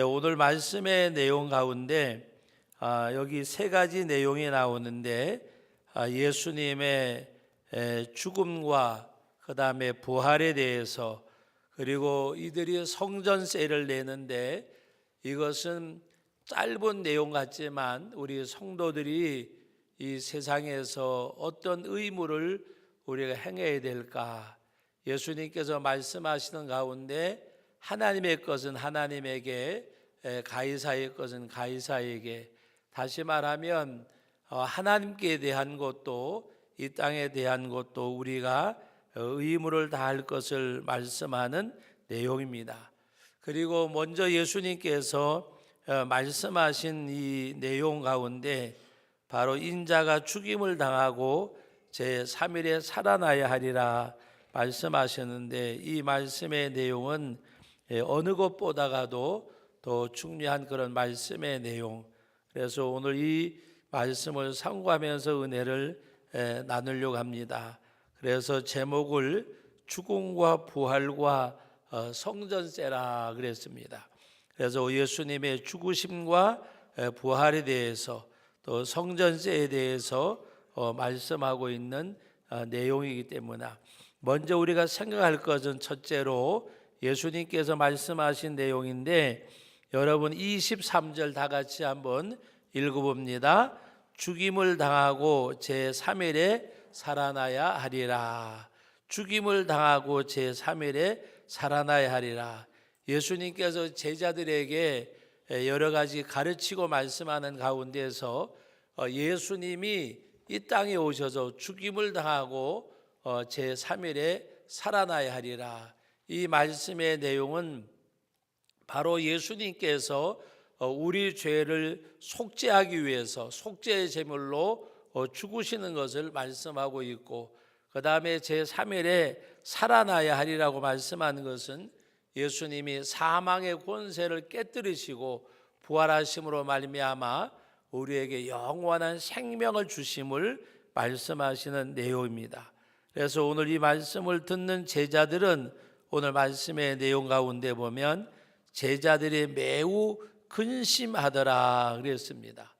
오늘 말씀의 내용 가운데 여기 세 가지 내용이 나오는데 예수님의 죽음과 그 다음에 부활에 대해서, 그리고 이들이 성전세를 내는데 이것은 짧은 내용 같지만 우리 성도들이 이 세상에서 어떤 의무를 우리가 행해야 될까, 예수님께서 말씀하시는 가운데 하나님의 것은 하나님에게, 가이사의 것은 가이사에게, 다시 말하면 하나님께 대한 것도 이 땅에 대한 것도 우리가 의무를 다할 것을 말씀하는 내용입니다. 그리고 먼저 예수님께서 말씀하신 이 내용 가운데 바로 인자가 죽임을 당하고 제3일에 살아나야 하리라 말씀하셨는데, 이 말씀의 내용은 어느 것보다가도 더 중요한 그런 말씀의 내용. 그래서 오늘 이 말씀을 상고하면서 은혜를 나누려고 합니다. 그래서 제목을 죽음과 부활과 성전세라 그랬습니다. 그래서 예수님의 죽으심과 부활에 대해서 또 성전세에 대해서 말씀하고 있는 내용이기 때문에, 먼저 우리가 생각할 것은 첫째로 예수님께서 말씀하신 내용인데, 여러분 23절 다 같이 한번 읽어봅니다. 죽임을 당하고 제3일에 살아나야 하리라. 죽임을 당하고 제3일에 살아나야 하리라. 예수님께서 제자들에게 여러 가지 가르치고 말씀하는 가운데서 예수님이 이 땅에 오셔서 죽임을 당하고 제3일에 살아나야 하리라. 이 말씀의 내용은 바로 예수님께서 우리 죄를 속죄하기 위해서 속죄의 제물로 죽으시는 것을 말씀하고 있고, 그 다음에 제3일에 살아나야 하리라고 말씀하는 것은 예수님이 사망의 권세를 깨뜨리시고 부활하심으로 말미암아 우리에게 영원한 생명을 주심을 말씀하시는 내용입니다. 그래서 오늘 이 말씀을 듣는 제자들은 오늘 말씀의 내용 가운데 보면 제자들이 매우 근심하더라 그랬습니다.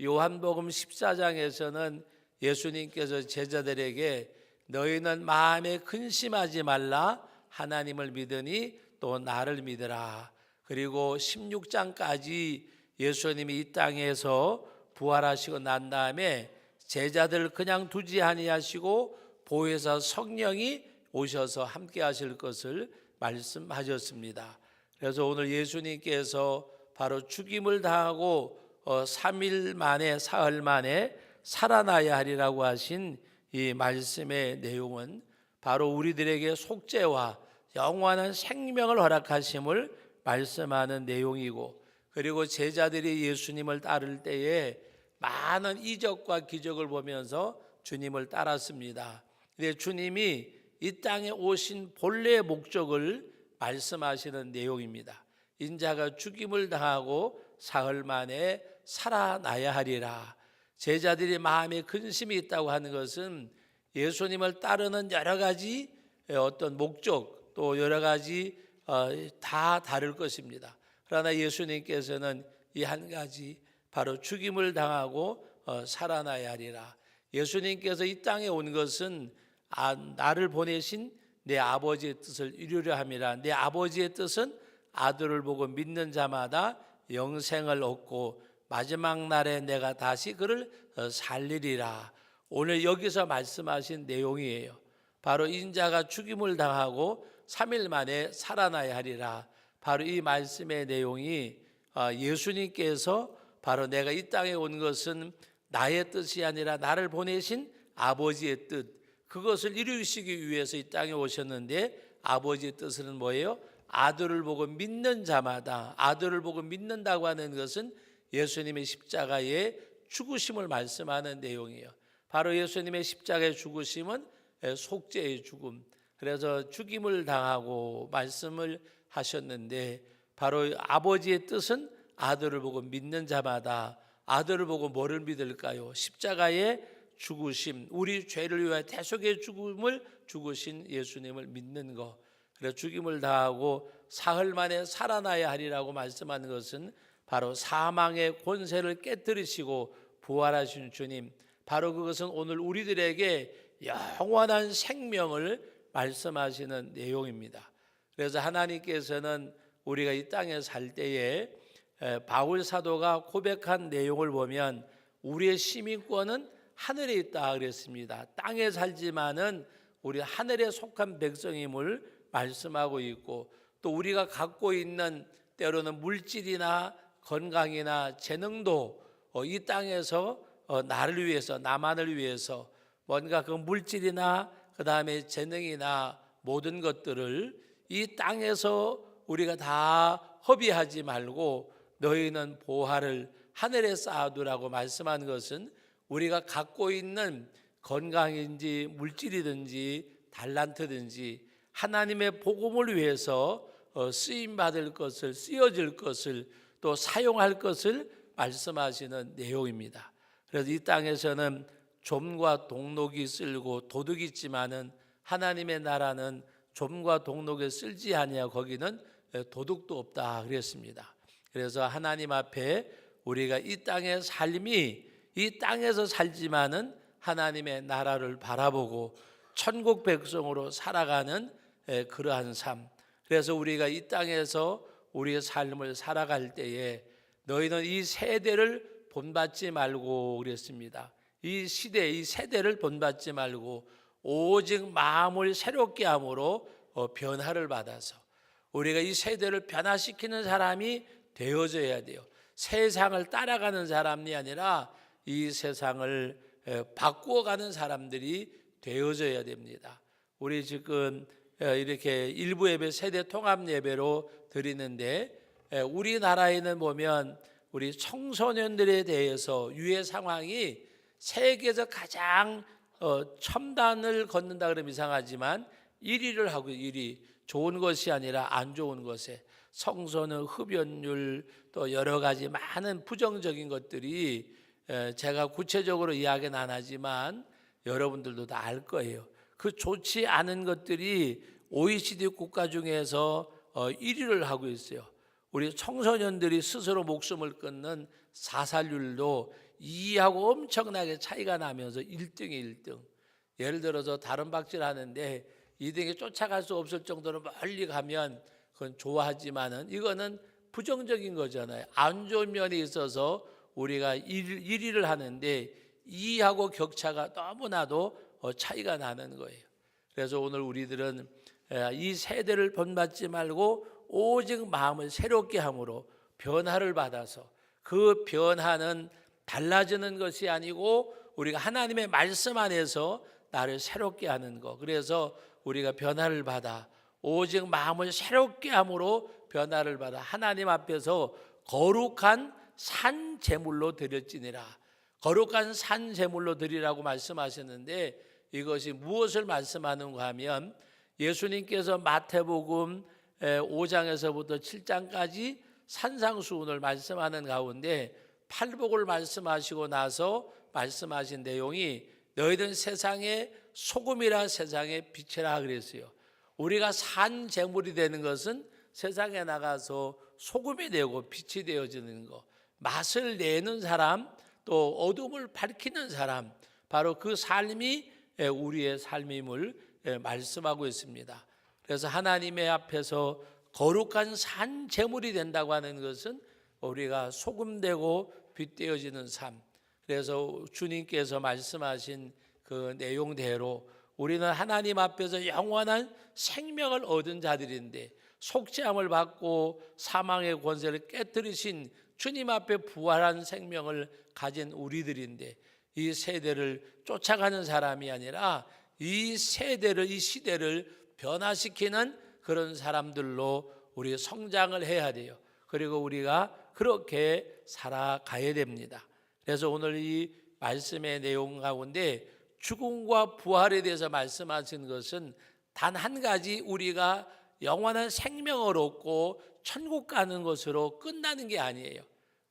요한복음 14장에서는 예수님께서 제자들에게 너희는 마음에 근심하지 말라, 하나님을 믿으니 또 나를 믿으라. 그리고 16장까지 예수님이 이 땅에서 부활하시고 난 다음에 제자들을 그냥 두지 아니하시고 보혜사 성령이 오셔서 함께 하실 것을 말씀하셨습니다. 그래서 오늘 예수님께서 바로 죽임을 당하고 3일 만에 사흘 만에 살아나야 하리라고 하신 이 말씀의 내용은 바로 우리들에게 속죄와 영원한 생명을 허락하심을 말씀하는 내용이고, 그리고 제자들이 예수님을 따를 때에 많은 이적과 기적을 보면서 주님을 따랐습니다. 근데 주님이 이 땅에 오신 본래의 목적을 말씀하시는 내용입니다. 인자가 죽임을 당하고 사흘 만에 살아나야 하리라. 제자들이 마음에 근심이 있다고 하는 것은 예수님을 따르는 여러 가지 어떤 목적, 또 여러 가지 다 다를 것입니다. 그러나 예수님께서는 이 한 가지, 바로 죽임을 당하고 살아나야 하리라. 예수님께서 이 땅에 온 것은 나를 보내신 내 아버지의 뜻을 이루려 함이라. 내 아버지의 뜻은 아들을 보고 믿는 자마다 영생을 얻고 마지막 날에 내가 다시 그를 살리리라. 오늘 여기서 말씀하신 내용이에요. 바로 인자가 죽임을 당하고 3일 만에 살아나야 하리라. 바로 이 말씀의 내용이 예수님께서 바로 내가 이 땅에 온 것은 나의 뜻이 아니라 나를 보내신 아버지의 뜻, 그것을 이루시기 위해서 이 땅에 오셨는데, 아버지의 뜻은 뭐예요? 아들을 보고 믿는 자마다, 아들을 보고 믿는다고 하는 것은 예수님의 십자가의 죽으심을 말씀하는 내용이에요. 바로 예수님의 십자가의 죽으심은 속죄의 죽음, 그래서 죽임을 당하고 말씀을 하셨는데, 바로 아버지의 뜻은 아들을 보고 믿는 자마다, 아들을 보고 뭐를 믿을까요? 십자가의 죽으심, 우리 죄를 위하여 대속의 죽음을 죽으신 예수님을 믿는 것. 그래서 죽임을 당하고 사흘 만에 살아나야 하리라고 말씀하는 것은 바로 사망의 권세를 깨뜨리시고 부활하신 주님, 바로 그것은 오늘 우리들에게 영원한 생명을 말씀하시는 내용입니다. 그래서 하나님께서는 우리가 이 땅에 살 때에 바울 사도가 고백한 내용을 보면 우리의 시민권은 하늘에 있다 그랬습니다. 땅에 살지만은 우리 하늘에 속한 백성임을 말씀하고 있고, 또 우리가 갖고 있는 때로는 물질이나 건강이나 재능도 이 땅에서 나를 위해서, 나만을 위해서 뭔가 그 물질이나 그 다음에 재능이나 모든 것들을 이 땅에서 우리가 다 허비하지 말고 너희는 보화를 하늘에 쌓아두라고 말씀한 것은 우리가 갖고 있는 건강인지 물질이든지 달란트든지 하나님의 복음을 위해서 쓰임받을 것을, 쓰여질 것을, 또 사용할 것을 말씀하시는 내용입니다. 그래서 이 땅에서는 좀과 동록이 쓸고 도둑이 있지만은 하나님의 나라는 좀과 동록에 쓸지 아니하고 거기는 도둑도 없다 그랬습니다. 그래서 하나님 앞에 우리가 이 땅의 삶이 이 땅에서 살지만은 하나님의 나라를 바라보고 천국 백성으로 살아가는 그러한 삶. 그래서 우리가 이 땅에서 우리의 삶을 살아갈 때에 너희는 이 세대를 본받지 말고 그랬습니다. 이 시대, 이 세대를 본받지 말고 오직 마음을 새롭게 함으로 변화를 받아서 우리가 이 세대를 변화시키는 사람이 되어져야 돼요. 세상을 따라가는 사람이 아니라 이 세상을 바꾸어가는 사람들이 되어져야 됩니다. 우리 지금 이렇게 일부 예배 세대 통합 예배로 드리는데 우리나라에는 보면 우리 청소년들에 대해서 유해 상황이 세계에서 가장 첨단을 걷는다 그러면 이상하지만 1위를 하고 1위, 좋은 것이 아니라 안 좋은 것에 성소년 흡연율 또 여러 가지 많은 부정적인 것들이 제가 구체적으로 이야기는 안 하지만 여러분들도 다 알 거예요. 그 좋지 않은 것들이 OECD 국가 중에서 1위를 하고 있어요. 우리 청소년들이 스스로 목숨을 끊는 사살률도 2위하고 엄청나게 차이가 나면서 1등이 1등. 예를 들어서 다른 박질 하는데 2등에 쫓아갈 수 없을 정도로 멀리 가면 그건 좋아하지만은 이거는 부정적인 거잖아요. 안 좋은 면이 있어서 우리가 1위를 하는데 2위하고 격차가 너무나도 차이가 나는 거예요. 그래서 오늘 우리들은 이 세대를 본받지 말고 오직 마음을 새롭게 함으로 변화를 받아서 그 변화는 달라지는 것이 아니고 우리가 하나님의 말씀 안에서 나를 새롭게 하는 것. 그래서 우리가 변화를 받아 오직 마음을 새롭게 함으로 변화를 받아 하나님 앞에서 거룩한 산 제물로 드렸지니라. 거룩한 산 제물로 드리라고 말씀하셨는데 이것이 무엇을 말씀하는가 하면 예수님께서 마태복음 5장에서부터 7장까지 산상수훈을 말씀하는 가운데 팔복을 말씀하시고 나서 말씀하신 내용이 너희는 세상의 소금이라 세상의 빛이라 그랬어요. 우리가 산 제물이 되는 것은 세상에 나가서 소금이 되고 빛이 되어지는 것, 맛을 내는 사람, 또 어둠을 밝히는 사람, 바로 그 삶이 우리의 삶임을 말씀하고 있습니다. 그래서 하나님의 앞에서 거룩한 산 제물이 된다고 하는 것은 우리가 소금되고 빛되어지는 삶. 그래서 주님께서 말씀하신 그 내용대로 우리는 하나님 앞에서 영원한 생명을 얻은 자들인데 속죄함을 받고 사망의 권세를 깨뜨리신 주님 앞에 부활한 생명을 가진 우리들인데 이 세대를 쫓아가는 사람이 아니라 이 세대를, 이 시대를 변화시키는 그런 사람들로 우리 성장을 해야 돼요. 그리고 우리가 그렇게 살아가야 됩니다. 그래서 오늘 이 말씀의 내용 가운데 죽음과 부활에 대해서 말씀하신 것은 단 한 가지, 우리가 영원한 생명을 얻고 천국 가는 것으로 끝나는 게 아니에요.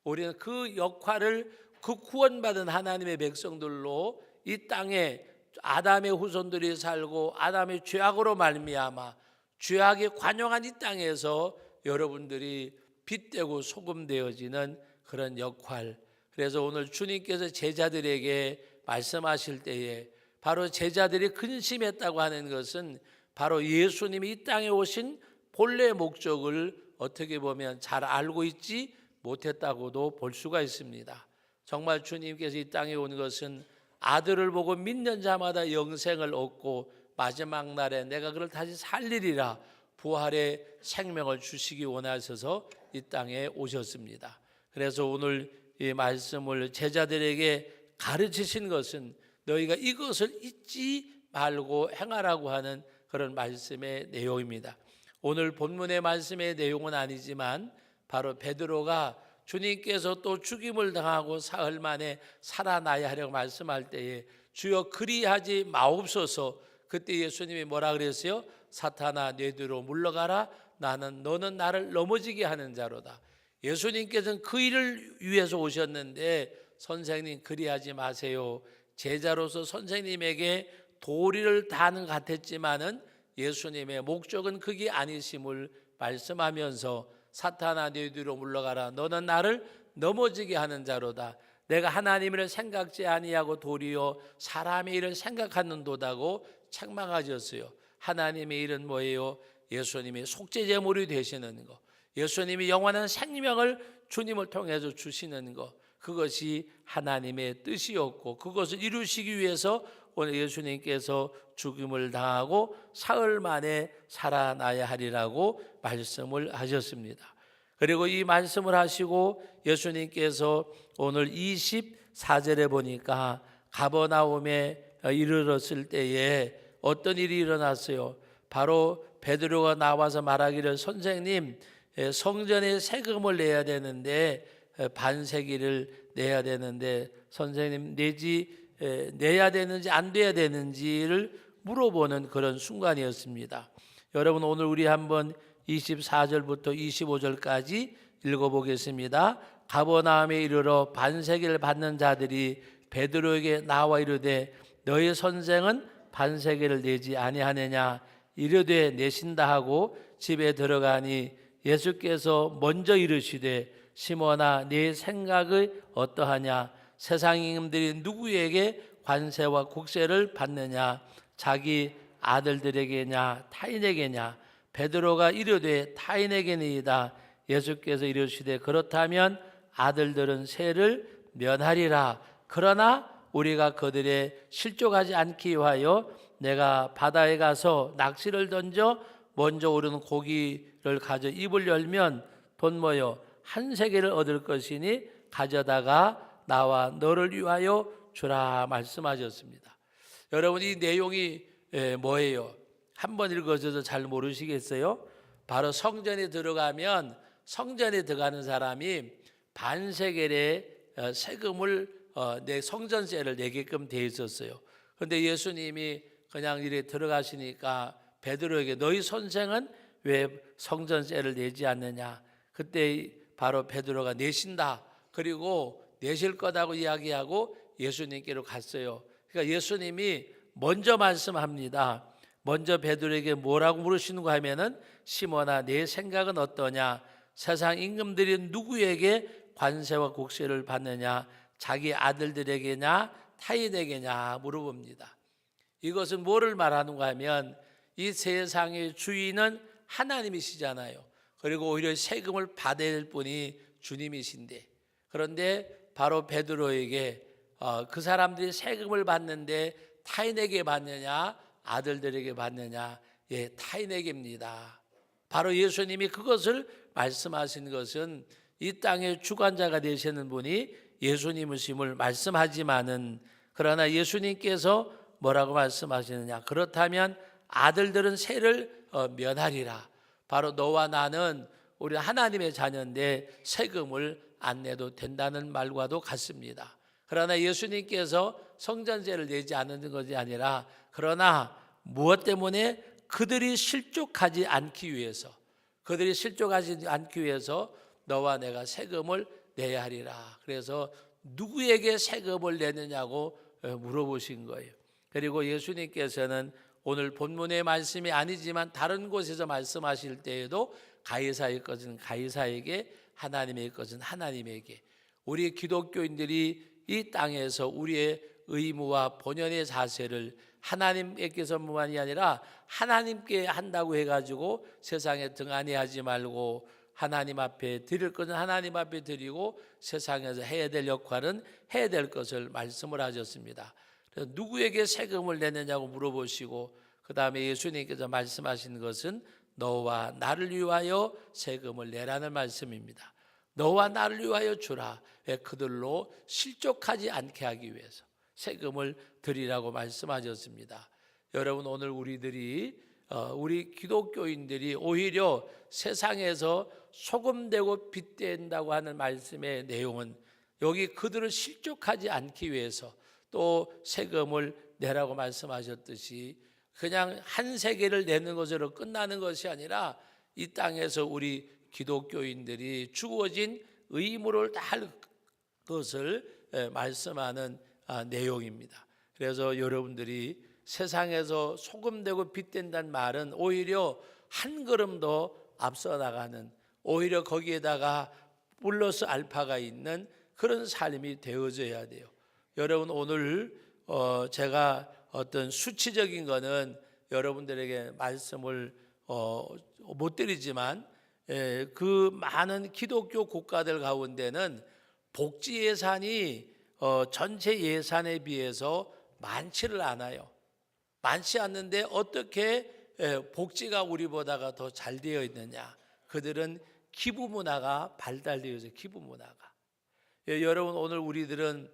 우리는 그 역할을 그 구원받은 하나님의 백성들로 이 땅에 아담의 후손들이 살고 아담의 죄악으로 말미암아 죄악이 관영한 이 땅에서 여러분들이 빛되고 소금 되어지는 그런 역할. 그래서 오늘 주님께서 제자들에게 말씀하실 때에 바로 제자들이 근심했다고 하는 것은 바로 예수님이 이 땅에 오신 본래 목적을 어떻게 보면 잘 알고 있지 못했다고도 볼 수가 있습니다. 정말 주님께서 이 땅에 온 것은 아들을 보고 믿는 자마다 영생을 얻고 마지막 날에 내가 그를 다시 살리리라 부활의 생명을 주시기 원하셔서 이 땅에 오셨습니다. 그래서 오늘 이 말씀을 제자들에게 가르치신 것은 너희가 이것을 잊지 말고 행하라고 하는 그런 말씀의 내용입니다. 오늘 본문의 말씀의 내용은 아니지만 바로 베드로가 주님께서 또 죽임을 당하고 사흘 만에 살아나야 하려고 말씀할 때에 주여 그리하지 마옵소서. 그때 예수님이 뭐라 그랬어요? 사탄아 내 뒤로 물러가라. 너는 나를 넘어지게 하는 자로다. 예수님께서는 그 일을 위해서 오셨는데 선생님 그리하지 마세요. 제자로서 선생님에게 도리를 다하는 것 같았지만은 예수님의 목적은 그게 아니심을 말씀하면서 사탄아 네 뒤로 물러가라. 너는 나를 넘어지게 하는 자로다. 내가 하나님을 생각지 아니하고 도리어 사람의 일을 생각하는도다고 책망하셨어요. 하나님의 일은 뭐예요? 예수님이 속죄제물이 되시는 것, 예수님이 영원한 생명을 주님을 통해서 주시는 것, 그것이 하나님의 뜻이었고 그것을 이루시기 위해서 오늘 예수님께서 죽음을 당하고 사흘 만에 살아나야 하리라고 말씀을 하셨습니다. 그리고 이 말씀을 하시고 예수님께서 오늘 24절에 보니까 가버나움에 이르렀을 때에 어떤 일이 일어났어요? 바로 베드로가 나와서 말하기를 선생님 성전에 세금을 내야 되는데 반세기를 내야 되는데 선생님 내야 되는지 안 돼야 되는지를 물어보는 그런 순간이었습니다. 여러분 오늘 우리 한번 24절부터 25절까지 읽어보겠습니다. 가버나움에 이르러 반세기를 받는 자들이 베드로에게 나와 이르되 너희 선생은 반세기를 내지 아니하느냐 이르되 내신다 하고 집에 들어가니 예수께서 먼저 이르시되 시몬아 네 생각이 어떠하냐 세상 임금들이 누구에게 관세와 국세를 받느냐 자기 아들들에게냐 타인에게냐 베드로가 이르되 타인에게니이다. 예수께서 이르시되 그렇다면 아들들은 세를 면하리라. 그러나 우리가 그들의 실족하지 않기 위하여 내가 바다에 가서 낚시를 던져 먼저 오르는 고기를 가져 입을 열면 돈 모여 한 세겔을 얻을 것이니 가져다가 나와 너를 위하여 주라 말씀하셨습니다. 여러분 이 내용이 뭐예요? 한번 읽어줘도 잘 모르시겠어요? 바로 성전에 들어가면 성전에 들어가는 사람이 반세겔의 세금을 내 성전세를 내게끔 돼 있었어요. 그런데 예수님이 그냥 이래 들어가시니까 베드로에게 너희 선생은 왜 성전세를 내지 않느냐? 그때 바로 베드로가 내신다. 그리고 내실 거다고 이야기하고 예수님께로 갔어요. 그러니까 예수님이 먼저 말씀합니다. 먼저 베드로에게 뭐라고 물으시는가 하면은 시몬아 내 생각은 어떠냐? 세상 임금들이 누구에게 관세와 국세를 받느냐? 자기 아들들에게냐 타인에게냐 물어봅니다. 이것은 뭐를 말하는가 하면 이 세상의 주인은 하나님이시잖아요. 그리고 오히려 세금을 받아야 될 분이 주님이신데 그런데 바로 베드로에게 그 사람들이 세금을 받는데 타인에게 받느냐 아들들에게 받느냐 타인에게입니다. 바로 예수님이 그것을 말씀하신 것은 이 땅의 주관자가 되시는 분이 예수님이심을 말씀하지만은 그러나 예수님께서 뭐라고 말씀하시느냐 그렇다면 아들들은 세를 면하리라. 바로 너와 나는 우리 하나님의 자녀인데 세금을 안 내도 된다는 말과도 같습니다. 그러나 예수님께서 성전세를 내지 않는 것이 아니라 그러나 무엇 때문에 그들이 실족하지 않기 위해서 너와 내가 세금을 내야 하리라. 그래서 누구에게 세금을 내느냐고 물어보신 거예요. 그리고 예수님께서는 오늘 본문의 말씀이 아니지만 다른 곳에서 말씀하실 때에도 가이사의 것은 가이사에게, 하나님의 것은 하나님에게. 우리 기독교인들이 이 땅에서 우리의 의무와 본연의 자세를 하나님께서만이 아니라 하나님께 한다고 해가지고 세상에 등한히 하지 말고, 하나님 앞에 드릴 것은 하나님 앞에 드리고 세상에서 해야 될 역할은 해야 될 것을 말씀을 하셨습니다. 그래서 누구에게 세금을 내느냐고 물어보시고, 그 다음에 예수님께서 말씀하신 것은 너와 나를 위하여 세금을 내라는 말씀입니다. 너와 나를 위하여 주라. 왜? 그들로 실족하지 않게 하기 위해서 세금을 드리라고 말씀하셨습니다. 여러분, 오늘 우리 기독교인들이 오히려 세상에서 소금되고 빛된다고 하는 말씀의 내용은 여기 그들을 실족하지 않기 위해서 또 세금을 내라고 말씀하셨듯이 그냥 한 세계를 내는 것으로 끝나는 것이 아니라 이 땅에서 우리 기독교인들이 주어진 의무를 다 할 것을 말씀하는 내용입니다. 그래서 여러분들이 세상에서 소금되고 빛된다는 말은 오히려 한 걸음 더 앞서 나가는, 오히려 거기에다가 플러스 알파가 있는 그런 삶이 되어져야 돼요. 여러분, 오늘 제가 어떤 수치적인 거는 여러분들에게 말씀을 못 드리지만, 그 많은 기독교 국가들 가운데는 복지 예산이 전체 예산에 비해서 많지를 않아요. 많지 않는데 어떻게 복지가 우리보다가 더 잘 되어 있느냐? 그들은 기부 문화가 발달되어 있어요. 기부 문화가. 여러분, 오늘 우리들은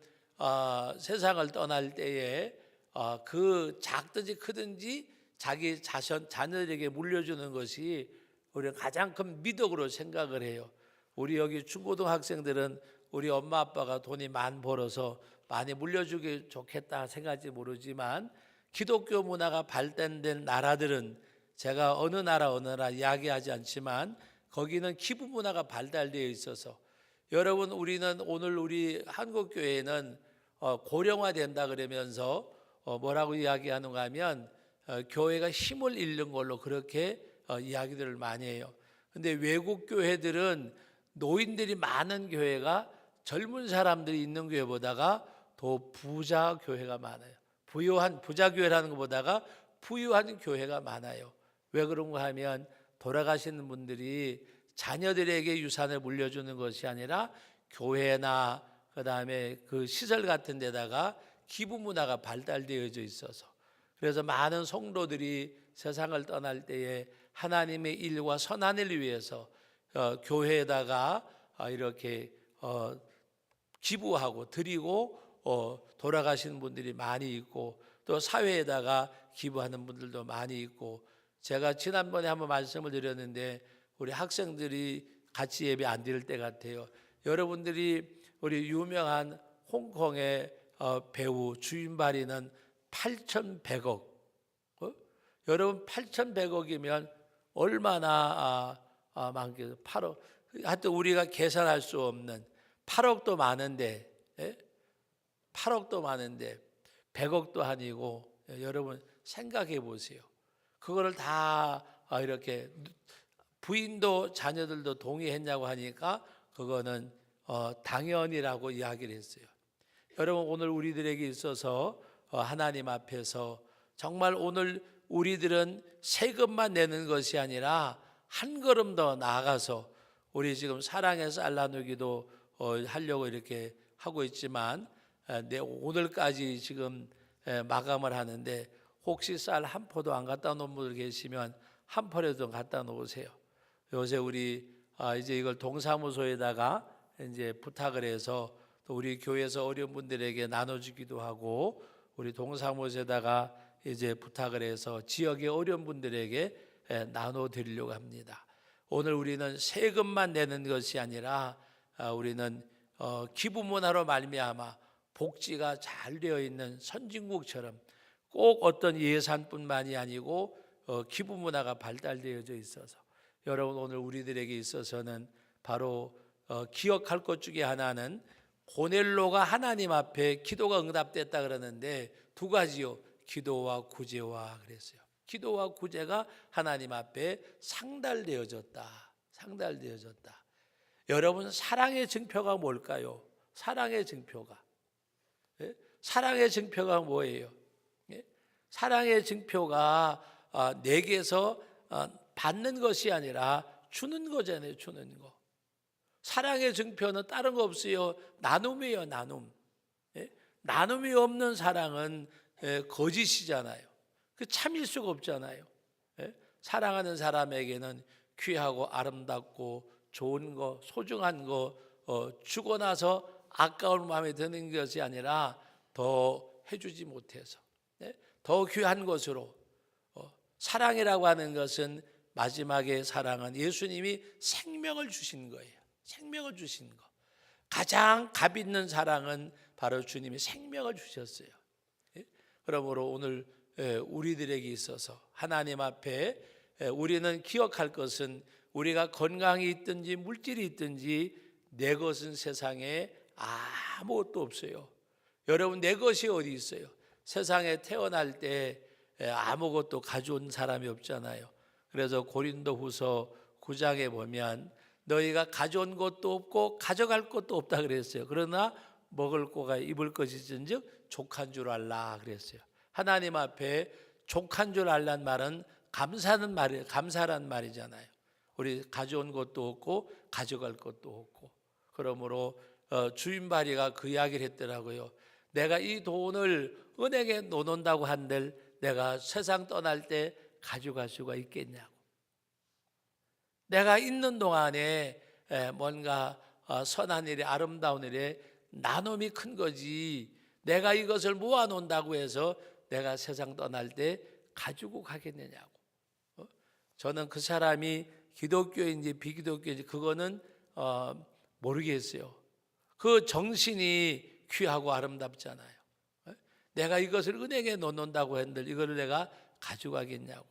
세상을 떠날 때에 그 작든지 크든지 자기 자녀들에게 물려주는 것이 우리는 가장 큰 미덕으로 생각을 해요. 우리 여기 중고등학생들은 우리 엄마 아빠가 돈이 많이 벌어서 많이 물려주기 좋겠다 생각할지 모르지만, 기독교 문화가 발달된 나라들은, 제가 어느 나라 이야기하지 않지만 거기는 기부 문화가 발달되어 있어서, 여러분, 오늘 우리 한국 교회는 고령화된다 그러면서 뭐라고 이야기하는가 하면 교회가 힘을 잃는 걸로 그렇게 이야기들을 많이 해요. 근데 외국 교회들은 노인들이 많은 교회가 젊은 사람들이 있는 교회보다가 더 부자 교회가 많아요. 부자 교회라는 것보다가 부유한 교회가 많아요. 왜 그런가 하면 돌아가시는 분들이 자녀들에게 유산을 물려주는 것이 아니라 교회나 그다음에 그 시설 같은 데다가 기부 문화가 발달되어져 있어서, 그래서 많은 성도들이 세상을 떠날 때에 하나님의 일과 선한 일을 위해서 교회에다가 이렇게 기부하고 드리고 돌아가시는 분들이 많이 있고, 또 사회에다가 기부하는 분들도 많이 있고, 제가 지난번에 한번 말씀을 드렸는데 우리 학생들이 같이 예배 안 드릴 때 같아요. 여러분들이 우리 유명한 홍콩의 배우 주인발이는 8,100억, 여러분 8,100억이면 얼마나 많겠어요? 8억. 하여튼 우리가 계산할 수 없는 8억도 많은데, 8억도 많은데 100억도 아니고, 여러분 생각해 보세요. 그거를 다 이렇게 부인도 자녀들도 동의했냐고 하니까 그거는 당연이라고 이야기를 했어요. 여러분, 오늘 우리들에게 있어서 하나님 앞에서 정말 오늘 우리들은 세금만 내는 것이 아니라 한 걸음 더 나아가서, 우리 지금 사랑의 쌀 나누기도 하려고 이렇게 하고 있지만 오늘까지 지금 마감을 하는데, 혹시 쌀 한 포도 안 갖다 놓은 분들 계시면 한 포라도 갖다 놓으세요. 요새 우리 이제 이걸 동사무소에다가 이제 부탁을 해서 또 우리 교회에서 어려운 분들에게 나눠주기도 하고, 우리 동사무소에다가 이제 부탁을 해서 지역의 어려운 분들에게 나눠드리려고 합니다. 오늘 우리는 세금만 내는 것이 아니라 우리는 기부 문화로 말미암아 복지가 잘 되어 있는 선진국처럼 꼭 어떤 예산뿐만이 아니고 기부 문화가 발달되어져 있어서, 여러분, 오늘 우리들에게 있어서는 바로 기억할 것 중에 하나는 고넬로가 하나님 앞에 기도가 응답됐다 그러는데 두 가지요. 기도와 구제와 그랬어요. 기도와 구제가 하나님 앞에 상달되어졌다. 상달되어졌다. 여러분, 사랑의 증표가 뭘까요? 사랑의 증표가. 예? 사랑의 증표가 뭐예요? 예? 사랑의 증표가 내게서 받는 것이 아니라 주는 거잖아요. 주는 거. 사랑의 증표는 다른 거 없어요. 나눔이에요. 나눔. 예? 나눔이 없는 사랑은 거짓이잖아요. 그 참일 수가 없잖아요. 예? 사랑하는 사람에게는 귀하고 아름답고 좋은 거, 소중한 거 주고 나서 아까운 마음에 드는 것이 아니라 더 해주지 못해서 더 귀한 것으로 사랑이라고 하는 것은 마지막에 사랑은 예수님이 생명을 주신 거예요. 생명을 주신 거. 가장 값 있는 사랑은 바로 주님이 생명을 주셨어요. 그러므로 오늘 우리들에게 있어서 하나님 앞에 우리는 기억할 것은 우리가 건강이 있든지 물질이 있든지 내 것은 세상에 아무것도 없어요. 여러분, 내 것이 어디 있어요? 세상에 태어날 때 아무것도 가져온 사람이 없잖아요. 그래서 고린도후서 9장에 보면 너희가 가져온 것도 없고 가져갈 것도 없다 그랬어요. 그러나 먹을 거가 입을 것이 있은즉 족한 줄 알라 그랬어요. 하나님 앞에 족한 줄 알란 말은 감사란 말이잖아요. 우리 가져온 것도 없고 가져갈 것도 없고. 그러므로 주인발이가 그 이야기를 했더라고요. 내가 이 돈을 은행에 넣어놓는다고 한들 내가 세상 떠날 때 가져갈 수가 있겠냐고. 내가 있는 동안에 뭔가 선한 일에 아름다운 일에 나눔이 큰 거지, 내가 이것을 모아놓는다고 해서 내가 세상 떠날 때 가지고 가겠느냐고. 저는 그 사람이 기독교인지 비기독교인지 그거는 모르겠어요. 그 정신이 귀하고 아름답잖아요. 내가 이것을 은행에 넣어놓는다고 했는데 이거를 내가 가져가겠냐고.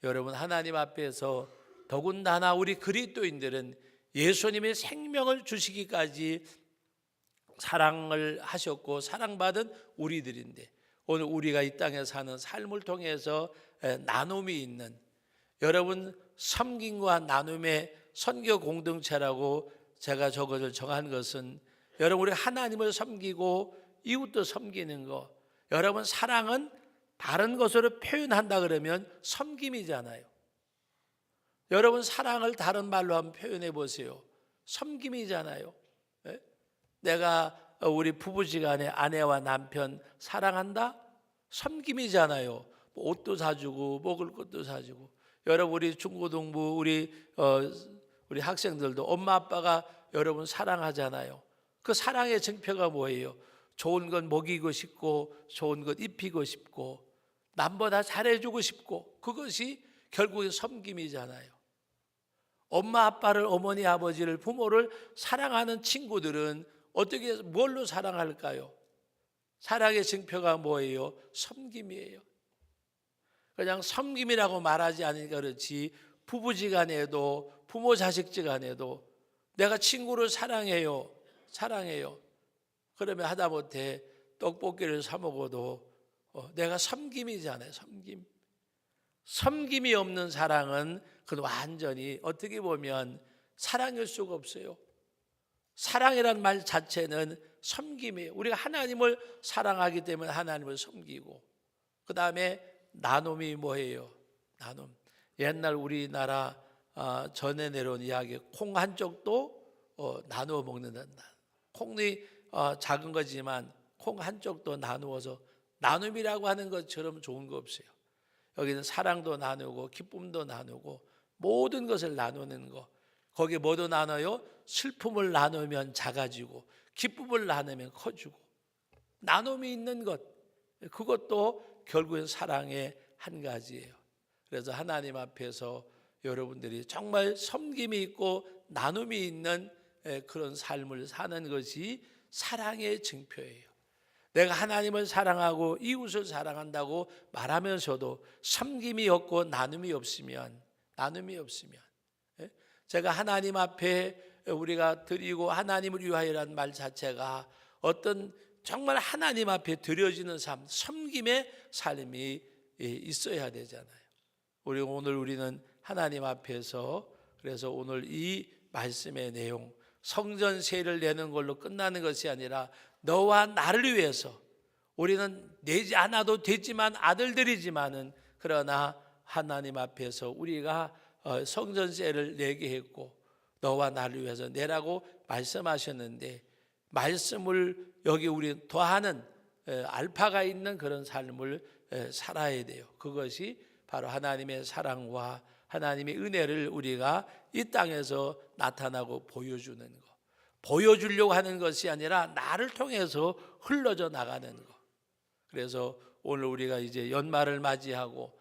여러분, 하나님 앞에서 더군다나 우리 그리스도인들은 예수님의 생명을 주시기까지 사랑을 하셨고 사랑받은 우리들인데, 오늘 우리가 이 땅에 사는 삶을 통해서 나눔이 있는, 여러분, 섬김과 나눔의 선교 공동체라고 제가 저것을 정한 것은, 여러분, 우리 하나님을 섬기고 이웃도 섬기는 거. 여러분, 사랑은 다른 것으로 표현한다 그러면 섬김이잖아요. 여러분, 사랑을 다른 말로 한번 표현해 보세요. 섬김이잖아요. 내가 우리 부부지간에 아내와 남편 사랑한다? 섬김이잖아요. 옷도 사주고 먹을 것도 사주고. 여러분, 우리 중고등부 우리 학생들도 엄마 아빠가 여러분 사랑하잖아요. 그 사랑의 증표가 뭐예요? 좋은 것 먹이고 싶고 좋은 것 입히고 싶고 남보다 잘해주고 싶고, 그것이 결국에 섬김이잖아요. 엄마 아빠를, 어머니 아버지를, 부모를 사랑하는 친구들은 어떻게 뭘로 사랑할까요? 사랑의 증표가 뭐예요? 섬김이에요. 그냥 섬김이라고 말하지 않으니까 그렇지, 부부지간에도 부모 자식지간에도 내가 친구를 사랑해요. 그러면 하다못해 떡볶이를 사 먹어도 내가 섬김이잖아요. 섬김이 없는 사랑은 그건 완전히 어떻게 보면 사랑일 수가 없어요. 사랑이란 말 자체는 섬김이에요. 우리가 하나님을 사랑하기 때문에 하나님을 섬기고, 그 다음에 나눔이 뭐예요? 나눔. 옛날 우리나라 전에 내려온 이야기, 콩 한 쪽도 나누어 먹는다. 콩이 작은 거지만 콩 한 쪽도 나누어서, 나눔이라고 하는 것처럼 좋은 거 없어요. 여기는 사랑도 나누고 기쁨도 나누고 모든 것을 나누는 거. 거기에 뭐도 나눠요? 슬픔을 나누면 작아지고 기쁨을 나누면 커지고, 나눔이 있는 것, 그것도 결국엔 사랑의 한 가지예요. 그래서 하나님 앞에서 여러분들이 정말 섬김이 있고 나눔이 있는 그런 삶을 사는 것이 사랑의 증표예요. 내가 하나님을 사랑하고 이웃을 사랑한다고 말하면서도 섬김이 없고 나눔이 없으면 제가 하나님 앞에 우리가 드리고 하나님을 위하여라는 말 자체가 어떤 정말 하나님 앞에 드려지는 삶, 섬김의 삶이 있어야 되잖아요. 우리는 하나님 앞에서, 그래서 오늘 이 말씀의 내용, 성전세를 내는 걸로 끝나는 것이 아니라 너와 나를 위해서, 우리는 내지 않아도 되지만 아들들이지만은, 그러나 하나님 앞에서 우리가 성전세를 내게 했고 너와 나를 위해서 내라고 말씀하셨는데, 말씀을 여기 우리 더하는 알파가 있는 그런 삶을 살아야 돼요. 그것이 바로 하나님의 사랑과 하나님의 은혜를 우리가 이 땅에서 나타나고 보여주는 것, 보여주려고 하는 것이 아니라 나를 통해서 흘러져 나가는 것. 그래서 오늘 우리가 이제 연말을 맞이하고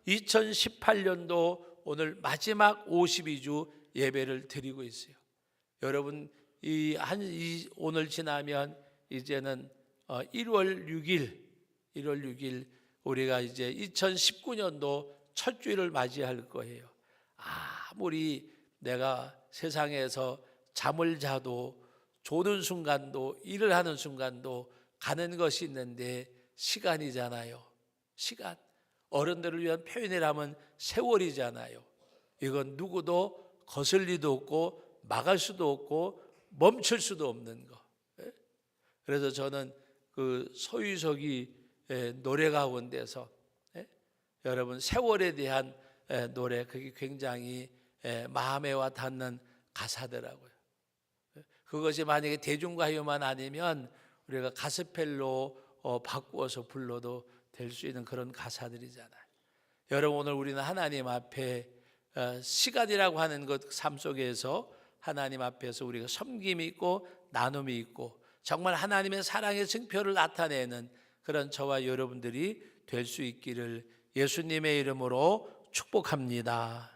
2018년도 오늘 마지막 52주 예배를 드리고 있어요. 여러분, 오늘 지나면 이제는 1월 6일 우리가 이제 2019년도 첫 주일을 맞이할 거예요. 아무리 내가 세상에서 잠을 자도, 조는 순간도, 일을 하는 순간도 가는 것이 있는데 시간이잖아요. 시간. 어른들을 위한 표현이라면 세월이잖아요. 이건 누구도 거슬 리도 없고 막을 수도 없고 멈출 수도 없는 거. 그래서 저는 그 소유석이 노래 가운데서 여러분 세월에 대한 노래, 그게 굉장히 마음에 와 닿는 가사더라고요. 그것이 만약에 대중가요만 아니면 우리가 가스펠로 바꾸어서 불러도 될 수 있는 그런 가사들이잖아요. 여러분, 오늘 우리는 하나님 앞에 시간이라고 하는 것, 삶 속에서 하나님 앞에서 우리가 섬김이 있고 나눔이 있고 정말 하나님의 사랑의 증표를 나타내는 그런 저와 여러분들이 될 수 있기를 예수님의 이름으로 축복합니다.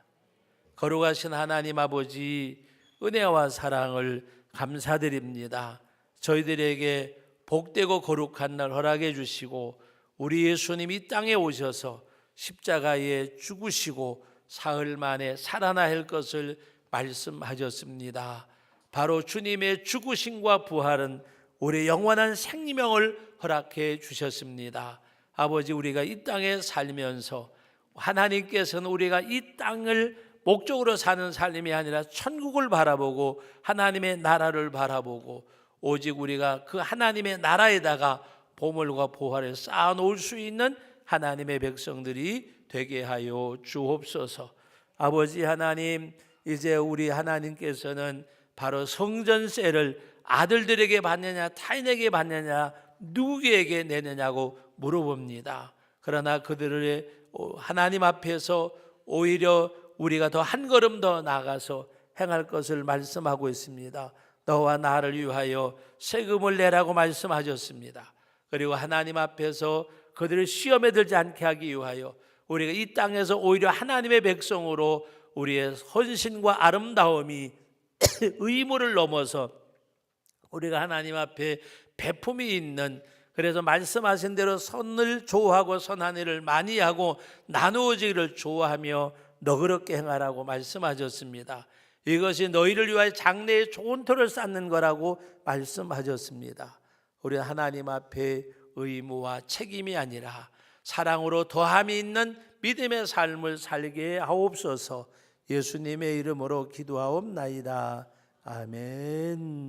거룩하신 하나님 아버지, 은혜와 사랑을 감사드립니다. 저희들에게 복되고 거룩한 날 허락해 주시고 우리 예수님이 이 땅에 오셔서 십자가에 죽으시고 사흘 만에 살아나실 것을 말씀하셨습니다. 바로 주님의 죽으심과 부활은 우리 영원한 생명을 허락해 주셨습니다. 아버지, 우리가 이 땅에 살면서 하나님께서는 우리가 이 땅을 목적으로 사는 삶이 아니라 천국을 바라보고 하나님의 나라를 바라보고 오직 우리가 그 하나님의 나라에다가 보물과 보화를 쌓아놓을 수 있는 하나님의 백성들이 되게 하여 주옵소서. 아버지 하나님, 이제 우리 하나님께서는 바로 성전세를 아들들에게 받느냐 타인에게 받느냐 누구에게 내느냐고 물어봅니다. 그러나 그들의 하나님 앞에서 오히려 우리가 더 한 걸음 더 나가서 행할 것을 말씀하고 있습니다. 너와 나를 위하여 세금을 내라고 말씀하셨습니다. 그리고 하나님 앞에서 그들을 시험에 들지 않게 하기 위하여 우리가 이 땅에서 오히려 하나님의 백성으로 우리의 헌신과 아름다움이 의무를 넘어서 우리가 하나님 앞에 배품이 있는, 그래서 말씀하신 대로 선을 좋아하고 선한 일을 많이 하고 나누어지기를 좋아하며 너그럽게 행하라고 말씀하셨습니다. 이것이 너희를 위하여 장래에 좋은 터를 쌓는 거라고 말씀하셨습니다. 우리 하나님 앞에 의무와 책임이 아니라 사랑으로 더함이 있는 믿음의 삶을 살게 하옵소서. 예수님의 이름으로 기도하옵나이다. 아멘.